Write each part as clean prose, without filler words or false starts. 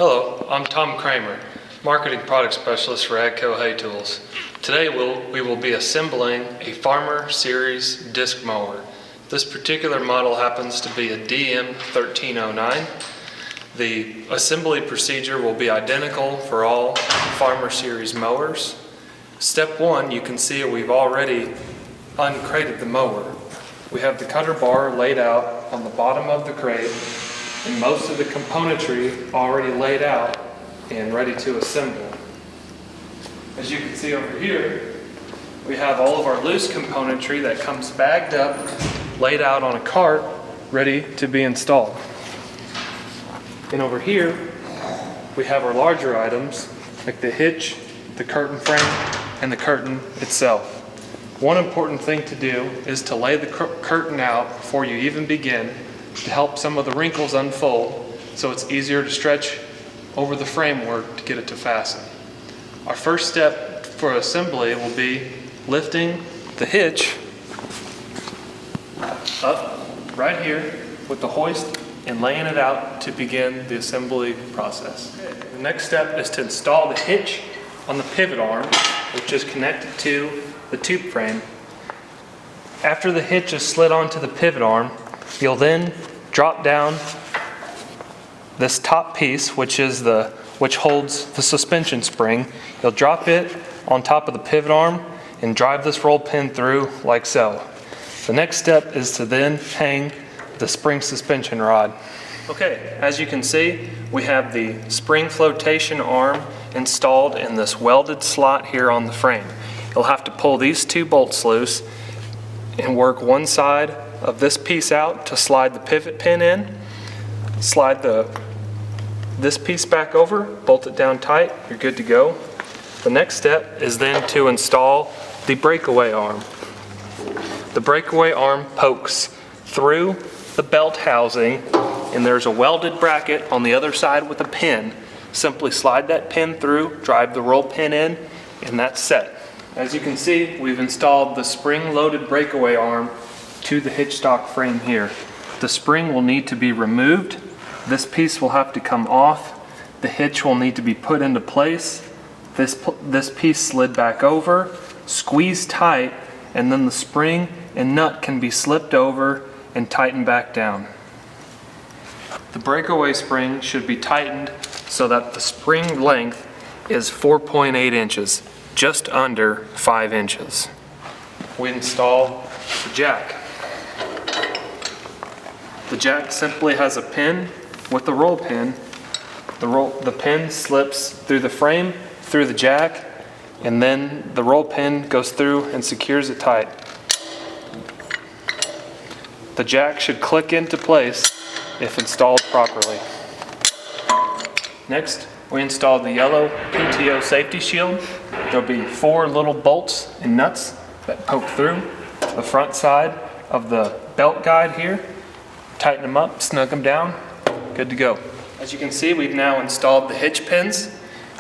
Hello, I'm Tom Kramer, Marketing Product Specialist for AGCO Hay Tools. Today we will be assembling a Farmer Series disc mower. This particular model happens to be a DM1309. The assembly procedure will be identical for all Farmer Series mowers. Step one, you can see we've already uncrated the mower. We have the cutter bar laid out on the bottom of the crate and most of the componentry already laid out and ready to assemble. As you can see over here, we have all of our loose componentry that comes bagged up, laid out on a cart, ready to be installed. And over here, we have our larger items, like the hitch, the curtain frame, and the curtain itself. One important thing to do is to lay the curtain out before you even begin to help some of the wrinkles unfold so it's easier to stretch over the framework to get it to fasten. Our first step for assembly will be lifting the hitch up right here with the hoist and laying it out to begin the assembly process. The next step is to install the hitch on the pivot arm, which is connected to the tube frame. After the hitch is slid onto the pivot arm, you'll then drop down this top piece, which holds the suspension spring. You'll drop it on top of the pivot arm and drive this roll pin through like so. The next step is to then hang the spring suspension rod. Okay, as you can see, we have the spring flotation arm installed in this welded slot here on the frame. You'll have to pull these two bolts loose and work one side of this piece out to slide the pivot pin in. Slide this piece back over, bolt it down tight, you're good to go. The next step is then to install the breakaway arm. The breakaway arm pokes through the belt housing and there's a welded bracket on the other side with a pin. Simply slide that pin through, drive the roll pin in, and that's set. As you can see, we've installed the spring-loaded breakaway arm to the hitch stock frame here. The spring will need to be removed. This piece will have to come off. The hitch will need to be put into place. This piece slid back over, squeezed tight, and then the spring and nut can be slipped over and tightened back down. The breakaway spring should be tightened so that the spring length is 4.8 inches, just under 5 inches. We install the jack. The jack simply has a pin with the roll pin. The pin slips through the frame, through the jack, and then the roll pin goes through and secures it tight. The jack should click into place if installed properly. Next, we installed the yellow PTO safety shield. There'll be 4 little bolts and nuts that poke through the front side of the belt guide here. Tighten them up, snug them down, good to go. As you can see, we've now installed the hitch pins.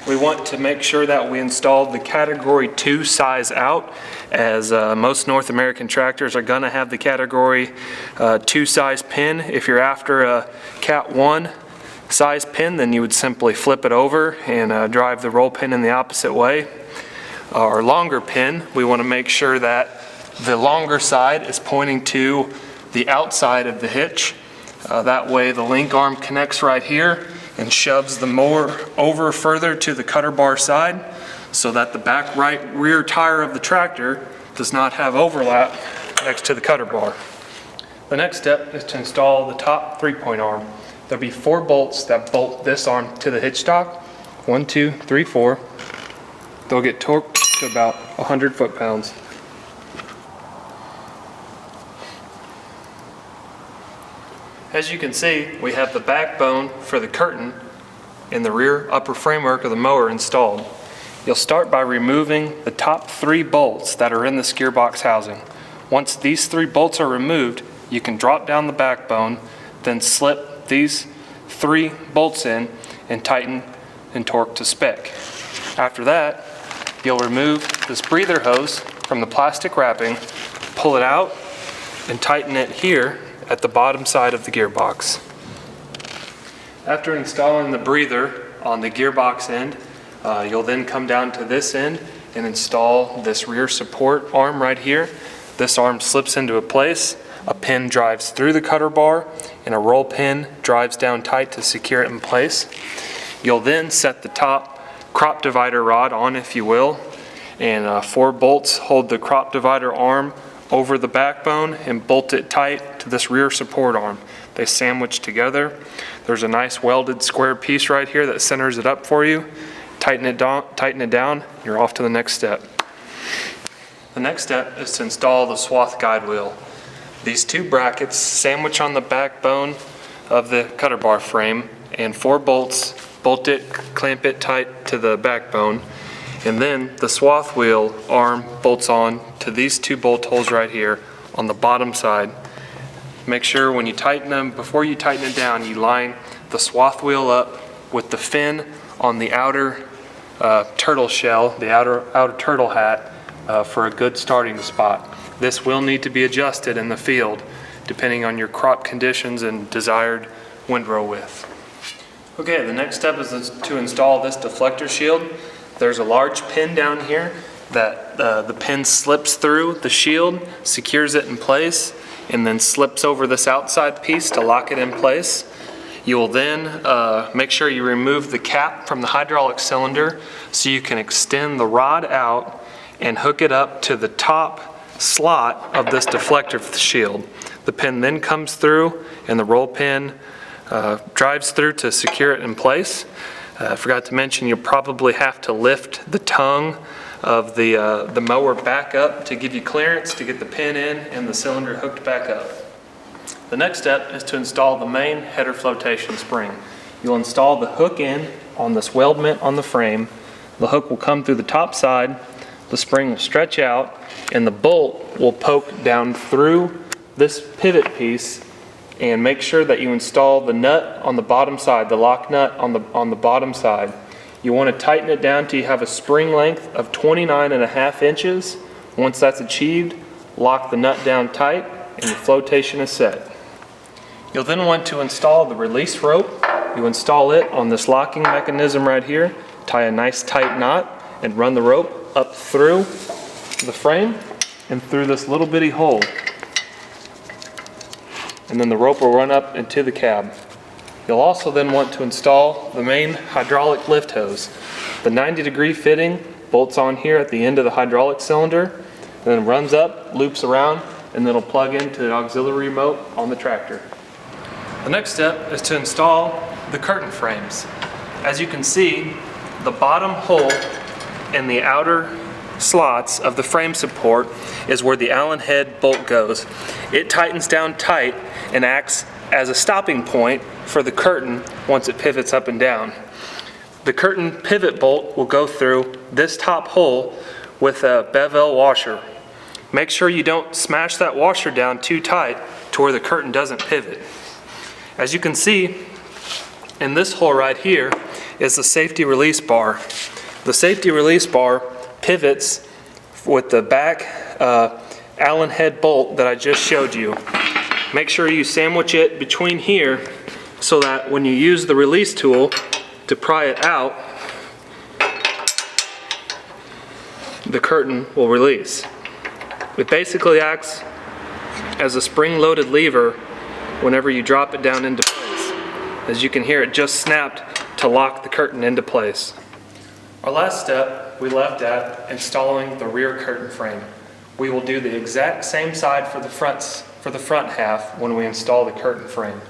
We want to make sure that we installed the Category 2 size out, as most North American tractors are going to have the Category 2 size pin. If you're after a Cat 1 size pin, then you would simply flip it over and drive the roll pin in the opposite way. Our longer pin, we want to make sure that the longer side is pointing to the outside of the hitch. That way the link arm connects right here and shoves the mower over further to the cutter bar side so that the back right rear tire of the tractor does not have overlap next to the cutter bar. The next step is to install the top 3-point arm. There'll be 4 bolts that bolt this arm to the hitch stock. 1, 2, 3, 4. They'll get torqued to about 100 foot-pounds. As you can see, we have the backbone for the curtain in the rear upper framework of the mower installed. You'll start by removing the top 3 bolts that are in this gearbox housing. Once these 3 bolts are removed, you can drop down the backbone, then slip these 3 bolts in and tighten and torque to spec. After that, you'll remove this breather hose from the plastic wrapping, pull it out, and tighten it here at the bottom side of the gearbox. After installing the breather on the gearbox end. You'll then come down to this end and install this rear support arm right here. This arm slips into a place, a pin drives through the cutter bar, and a roll pin drives down tight to secure it in place. You'll then set the top crop divider rod on, if you will, and 4 bolts hold the crop divider arm over the backbone and bolt it tight to this rear support arm. They sandwich together. There's a nice welded square piece right here that centers it up for you. Tighten it down, you're off to the next step. The next step is to install the swath guide wheel. These 2 brackets sandwich on the backbone of the cutter bar frame, and 4 bolts bolt it, clamp it tight to the backbone, and then the swath wheel arm bolts on to these 2 bolt holes right here on the bottom side. Make sure when you tighten them, before you tighten it down, you line the swath wheel up with the fin on the outer turtle shell, the outer turtle hat, for a good starting spot. This will need to be adjusted in the field depending on your crop conditions and desired windrow width. Okay, the next step is to install this deflector shield. There's a large pin down here that the pin slips through the shield, secures it in place, and then slips over this outside piece to lock it in place. You will then make sure you remove the cap from the hydraulic cylinder so you can extend the rod out and hook it up to the top slot of this deflector shield. The pin then comes through and the roll pin drives through to secure it in place. I forgot to mention you'll probably have to lift the tongue of the mower back up to give you clearance to get the pin in and the cylinder hooked back up. The next step is to install the main header flotation spring. You'll install the hook in on this weldment on the frame. The hook will come through the top side, the spring will stretch out, and the bolt will poke down through this pivot piece. And make sure that you install the nut on the bottom side, the lock nut on the bottom side. You want to tighten it down till you have a spring length of 29.5 inches. Once that's achieved, lock the nut down tight and your flotation is set. You'll then want to install the release rope. You install it on this locking mechanism right here, tie a nice tight knot, and run the rope up through the frame and through this little bitty hole. And then the rope will run up into the cab. You'll also then want to install the main hydraulic lift hose. The 90-degree fitting bolts on here at the end of the hydraulic cylinder, and then runs up, loops around, and then it'll plug into the auxiliary remote on the tractor. The next step is to install the curtain frames. As you can see, the bottom hole and the outer slots of the frame support is where the Allen head bolt goes. It tightens down tight and acts as a stopping point for the curtain once it pivots up and down. The curtain pivot bolt will go through this top hole with a bevel washer. Make sure you don't smash that washer down too tight to where the curtain doesn't pivot. As you can see, in this hole right here is the safety release bar. The safety release bar pivots with the back Allen head bolt that I just showed you. Make sure you sandwich it between here so that when you use the release tool to pry it out, the curtain will release. It basically acts as a spring-loaded lever whenever you drop it down into place. As you can hear, it just snapped to lock the curtain into place. Our last step we left at installing the rear curtain frame. We will do the exact same side for the front half when we install the curtain frame.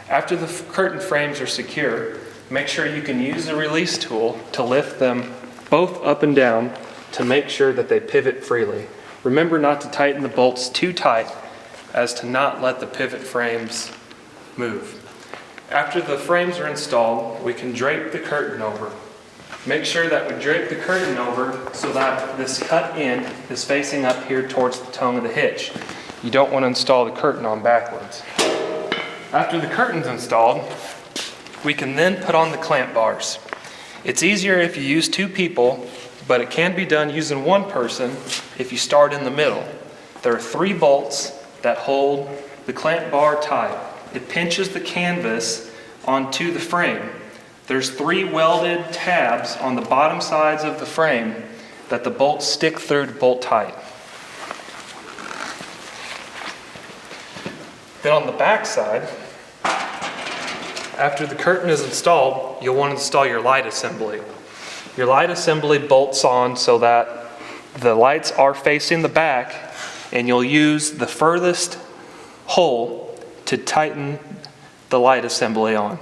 After the curtain frames are secure, make sure you can use the release tool to lift them both up and down to make sure that they pivot freely. Remember not to tighten the bolts too tight as to not let the pivot frames move. After the frames are installed, we can drape the curtain over. Make sure that we drape the curtain over so that this cut end is facing up here towards the tongue of the hitch. You don't want to install the curtain on backwards. After the curtain's installed, we can then put on the clamp bars. It's easier if you use 2 people, but it can be done using 1 person if you start in the middle. There are 3 bolts that hold the clamp bar tight. It pinches the canvas onto the frame. There's 3 welded tabs on the bottom sides of the frame that the bolts stick through to bolt tight. Then on the back side, after the curtain is installed, you'll want to install your light assembly. Your light assembly bolts on so that the lights are facing the back, and you'll use the furthest hole to tighten the light assembly on.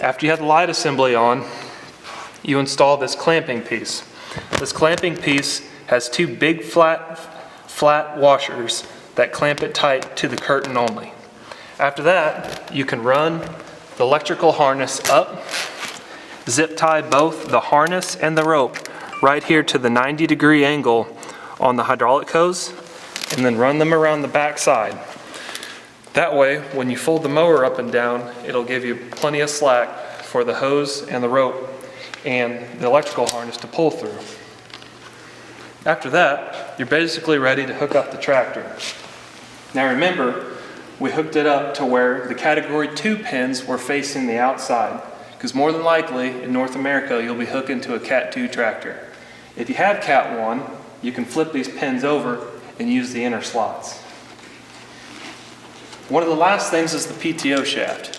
After you have the light assembly on, you install this clamping piece. This clamping piece has 2 big flat washers that clamp it tight to the curtain only. After that, you can run the electrical harness up, zip tie both the harness and the rope right here to the 90-degree angle on the hydraulic hose, and then run them around the back side. That way, when you fold the mower up and down, it'll give you plenty of slack for the hose and the rope and the electrical harness to pull through. After that, you're basically ready to hook up the tractor. Now remember, we hooked it up to where the category 2 pins were facing the outside, because more than likely in North America you'll be hooking to a Cat 2 tractor. If you have Cat 1, you can flip these pins over and use the inner slots. One of the last things is the PTO shaft.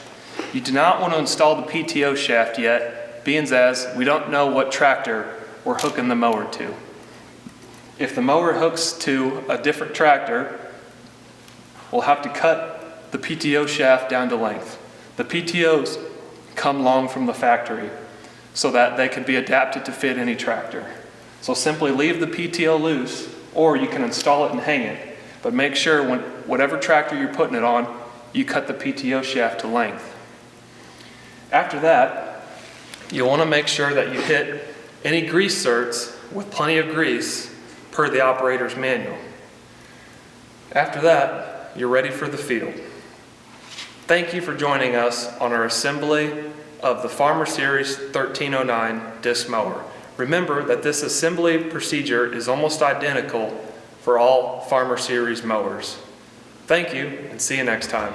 You do not want to install the PTO shaft yet, being as we don't know what tractor we're hooking the mower to. If the mower hooks to a different tractor, we'll have to cut the PTO shaft down to length. The PTOs come long from the factory so that they can be adapted to fit any tractor. So simply leave the PTO loose, or you can install it and hang it. But make sure whatever tractor you're putting it on, you cut the PTO shaft to length. After that, you'll want to make sure that you hit any grease zerks with plenty of grease per the operator's manual. After that, you're ready for the field. Thank you for joining us on our assembly of the Farmer Series 1309 disc mower. Remember that this assembly procedure is almost identical for all Farmer Series mowers. Thank you, and see you next time.